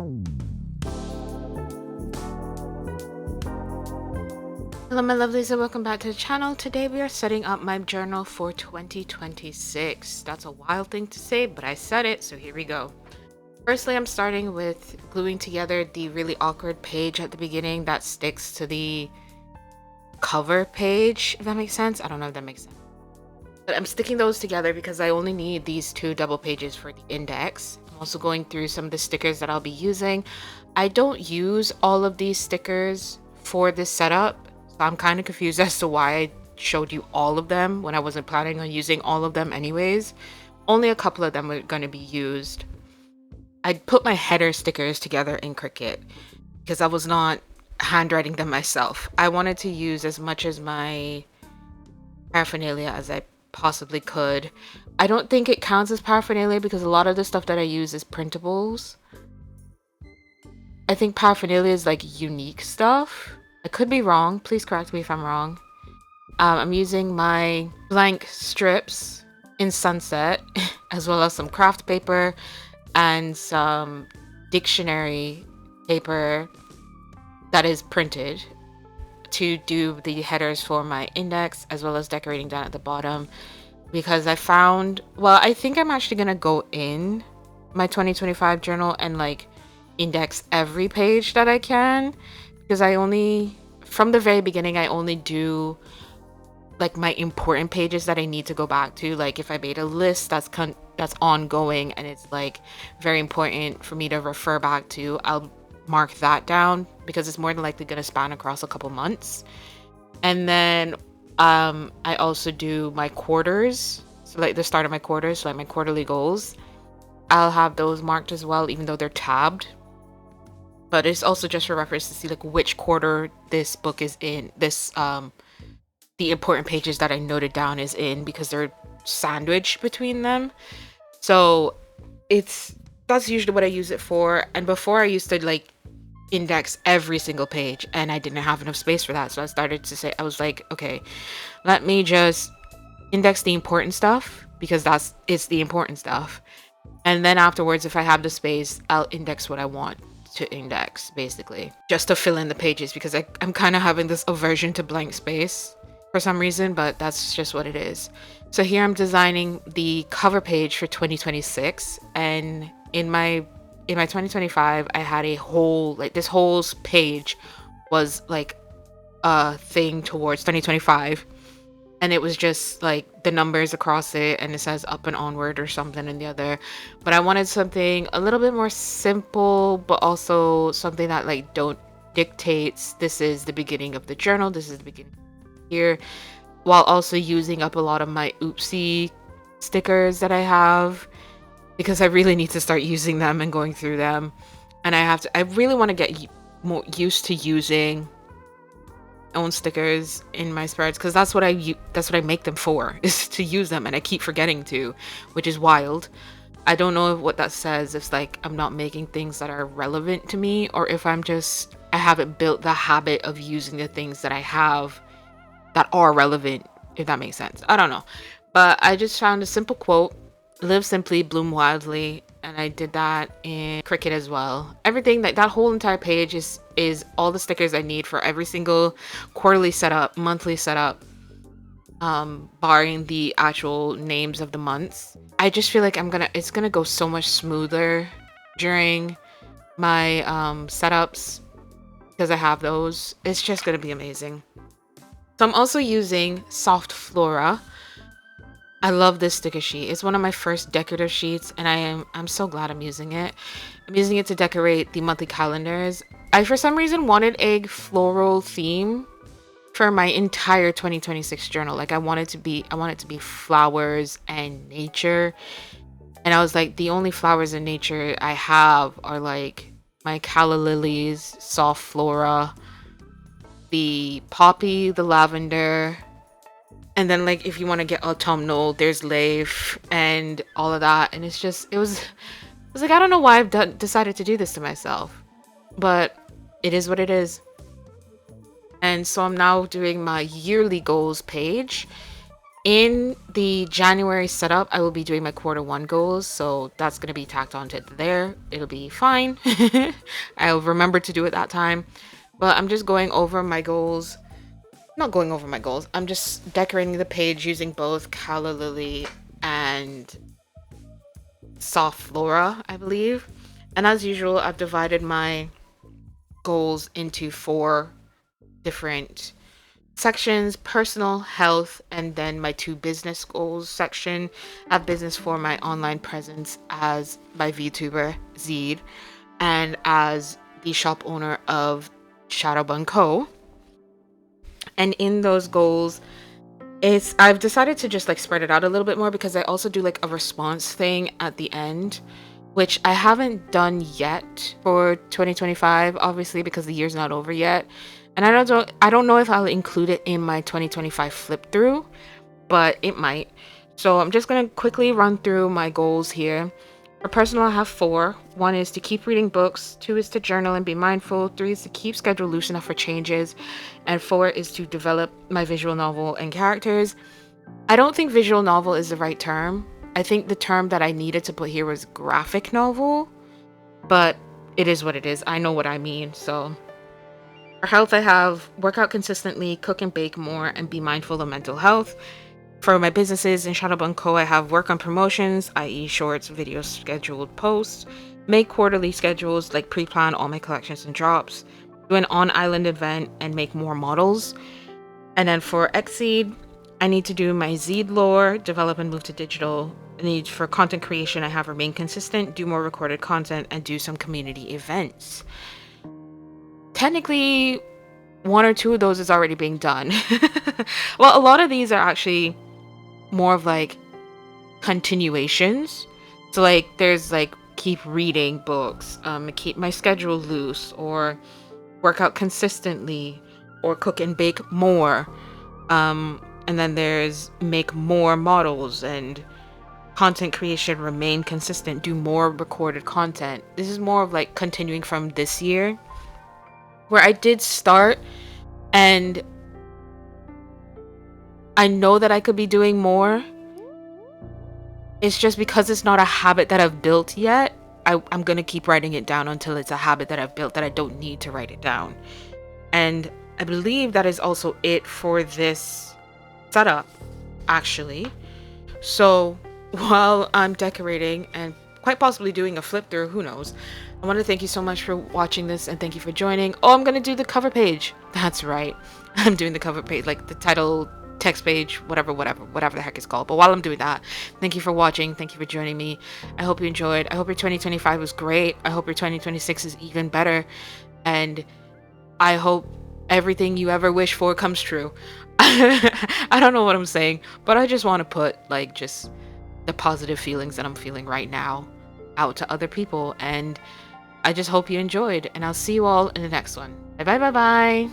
Hello my lovelies and welcome back to the channel. Today we are setting up my journal for 2026. That's a wild thing to say, but I said it, so here we go. Firstly, I'm starting with gluing together the really awkward page at the beginning that sticks to the cover page, if that makes sense. I don't know if that makes sense. But I'm sticking those together because I only need these two double pages for the index. I'm also going through some of the stickers that I'll be using. I don't use all of these stickers for this setup. I'm kind of confused as to why I showed you all of them when I wasn't planning on using all of them anyways. Only a couple of them were going to be used. I put my header stickers together in Cricut because I was not handwriting them myself. I wanted to use as much as my paraphernalia as I possibly could. I don't think it counts as paraphernalia because a lot of the stuff that I use is printables. I think paraphernalia is like unique stuff. I could be wrong. Please correct me if I'm wrong. I'm using my blank strips in Sunset, as well as some craft paper and some dictionary paper that is printed to do the headers for my index, as well as decorating down at the bottom. Because I found, well, I think I'm actually going to go in my 2025 journal and like index every page that I can. Because from the very beginning, I only do like my important pages that I need to go back to. Like if I made a list that's ongoing and it's like very important for me to refer back to, I'll mark that down because it's more than likely going to span across a couple months. And then I also do my quarters, so like the start of my quarters, so like my quarterly goals. I'll have those marked as well, even though they're tabbed. But it's also just for reference to see like which quarter this book is in, the important pages that I noted down is in, because they're sandwiched between them. So that's usually what I use it for. And before I used to like index every single page and I didn't have enough space for that. So I was like, okay, let me just index the important stuff because it's the important stuff. And then afterwards, if I have the space, I'll index what I want to index, basically, just to fill in the pages, because I'm kind of having this aversion to blank space for some reason, but that's just what it is. So here I'm designing the cover page for 2026, and in my 2025 I had a whole, like, this whole page was like a thing towards 2025, and it was just like the numbers across it, and it says up and onward or something in the other. But I wanted something a little bit more simple, but also something that like don't dictates this is the beginning of the journal, this is the beginning here, while also using up a lot of my oopsie stickers that I have, because I really need to start using them and going through them. And I really want to get more used to using own stickers in my spreads, because that's what I make them for, is to use them, and I keep forgetting to, which is wild. I don't know what that says, if like I'm not making things that are relevant to me, or if I haven't built the habit of using the things that I have that are relevant, if that makes sense. I don't know, but I just found a simple quote: live simply, bloom wildly. And I did that in Cricut as well. Everything, that whole entire page is all the stickers I need for every single quarterly setup, monthly setup, barring the actual names of the months. I just feel like it's gonna go so much smoother during my setups because I have those. It's just gonna be amazing. So I'm also using Soft Flora. I love this sticker sheet. It's one of my first decorative sheets, and I'm so glad I'm using it. I'm using it to decorate the monthly calendars. I for some reason wanted a floral theme for my entire 2026 journal. Like I want it to be flowers and nature. And I was like, the only flowers and nature I have are like my calla lilies, soft flora, the poppy, the lavender. And then like if you want to get autumnal, there's leaf and all of that. And it was like, I don't know why I've decided to do this to myself, but it is what it is. And so I'm now doing my yearly goals page. In the January setup, I will be doing my quarter one goals, so that's going to be tacked onto there. It'll be fine. I'll remember to do it that time. But I'm just going over my goals. Not going over my goals. I'm just decorating the page using both Calla Lily and Soft Flora, I believe. And as usual, I've divided my goals into 4 different sections: personal, health, and then my 2 business goals section. I have business for my online presence as my VTuber Zeed and as the shop owner of Shadowbun Co. And in those goals, I've decided to just like spread it out a little bit more because I also do like a response thing at the end, which I haven't done yet for 2025, obviously because the year's not over yet. And I don't know if I'll include it in my 2025 flip through, but it might. So I'm just going to quickly run through my goals here. For personal, I have 4. 1 is to keep reading books, 2 is to journal and be mindful, 3 is to keep schedule loose enough for changes, and 4 is to develop my visual novel and characters. I don't think visual novel is the right term. I think the term that I needed to put here was graphic novel, but it is what it is. I know what I mean. So for health, I have work out consistently, cook and bake more, and be mindful of mental health. For my businesses in Shadowbun Co., I have work on promotions, i.e. shorts, videos, scheduled posts, make quarterly schedules, like pre-plan all my collections and drops, do an on-island event, and make more models. And then for Xseed, I need to do my Zeed lore, develop and move to digital. I need for content creation, I have remain consistent, do more recorded content, and do some community events. Technically, 1 or 2 of those is already being done. Well, a lot of these are actually more of like continuations. So like there's like keep reading books, keep my schedule loose, or work out consistently, or cook and bake more. And then there's make more models and content creation, remain consistent, do more recorded content. This is more of like continuing from this year, where I did start and I know that I could be doing more. It's just because it's not a habit that I've built yet. I'm gonna keep writing it down until it's a habit that I've built that I don't need to write it down. And I believe that is also it for this setup, actually. So while I'm decorating and quite possibly doing a flip through, who knows, I want to thank you so much for watching this and thank you for joining. Oh, I'm going to do the cover page. That's right. I'm doing the cover page, like the title, text page, whatever the heck it's called. But while I'm doing that, thank you for watching. Thank you for joining me. I hope you enjoyed. I hope your 2025 was great. I hope your 2026 is even better. And I hope everything you ever wish for comes true. I don't know what I'm saying, but I just want to put like just the positive feelings that I'm feeling right now out to other people. And I just hope you enjoyed, and I'll see you all in the next one. Bye bye bye bye.